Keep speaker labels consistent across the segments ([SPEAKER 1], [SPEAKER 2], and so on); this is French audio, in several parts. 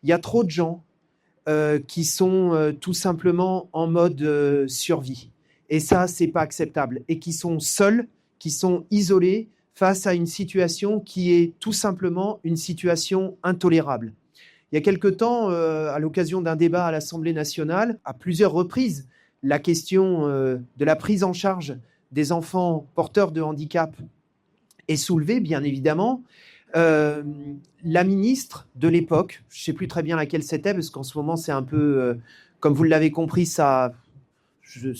[SPEAKER 1] il y a trop de gens qui sont tout simplement en mode survie. Et ça, c'est pas acceptable. Et qui sont seuls, qui sont isolés face à une situation qui est tout simplement une situation intolérable. Il y a quelque temps, à l'occasion d'un débat à l'Assemblée nationale, à plusieurs reprises, la question de la prise en charge des enfants porteurs de handicap est soulevée, bien évidemment. La ministre de l'époque, je ne sais plus très bien laquelle c'était, parce qu'en ce moment, c'est un peu, comme vous l'avez compris, ça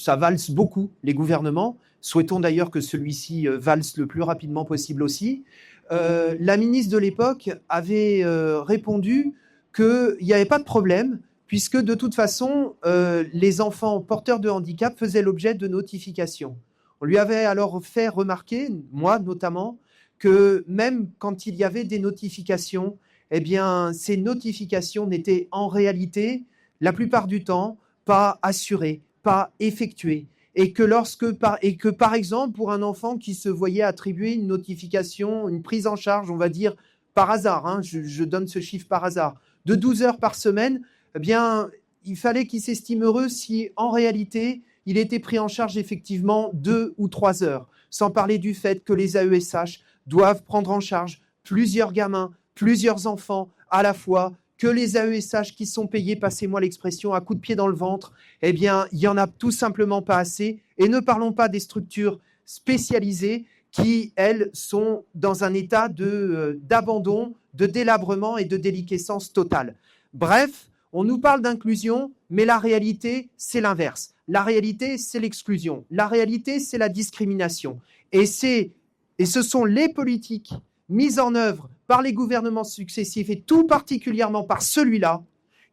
[SPEAKER 1] valse beaucoup les gouvernements. Souhaitons d'ailleurs que celui-ci valse le plus rapidement possible aussi. La ministre de l'époque avait répondu qu'il n'y avait pas de problème, puisque de toute façon, les enfants porteurs de handicap faisaient l'objet de notifications. On lui avait alors fait remarquer, moi notamment, que même quand il y avait des notifications, eh bien, ces notifications n'étaient en réalité, la plupart du temps, pas assurées, pas effectuées. Et que par exemple, pour un enfant qui se voyait attribuer une notification, une prise en charge, on va dire par hasard, hein, je donne ce chiffre par hasard, de 12 heures par semaine, eh bien, il fallait qu'il s'estime heureux si, en réalité, il était pris en charge effectivement 2 ou 3 heures. Sans parler du fait que les AESH doivent prendre en charge plusieurs gamins, plusieurs enfants à la fois, que les AESH qui sont payés, passez-moi l'expression, à coups de pied dans le ventre, eh bien, il n'y en a tout simplement pas assez. Et ne parlons pas des structures spécialisées qui, elles, sont dans un état d'abandon, de délabrement et de déliquescence totale. Bref, on nous parle d'inclusion, mais la réalité, c'est l'inverse. La réalité, c'est l'exclusion. La réalité, c'est la discrimination. Et ce sont les politiques mises en œuvre par les gouvernements successifs, et tout particulièrement par celui-là,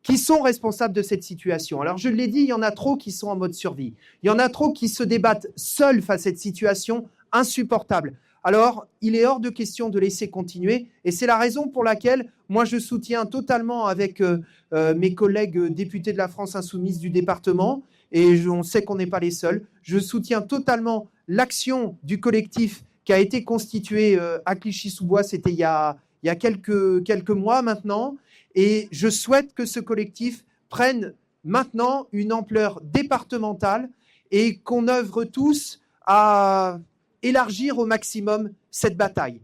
[SPEAKER 1] qui sont responsables de cette situation. Alors je l'ai dit, il y en a trop qui sont en mode survie. Il y en a trop qui se débattent seuls face à cette situation insupportable. Alors, il est hors de question de laisser continuer, et c'est la raison pour laquelle moi je soutiens totalement avec mes collègues députés de la France Insoumise du département, et on sait qu'on n'est pas les seuls, je soutiens totalement l'action du collectif qui a été constitué à Clichy-sous-Bois, c'était il y a quelques mois maintenant, et je souhaite que ce collectif prenne maintenant une ampleur départementale et qu'on œuvre tous à élargir au maximum cette bataille.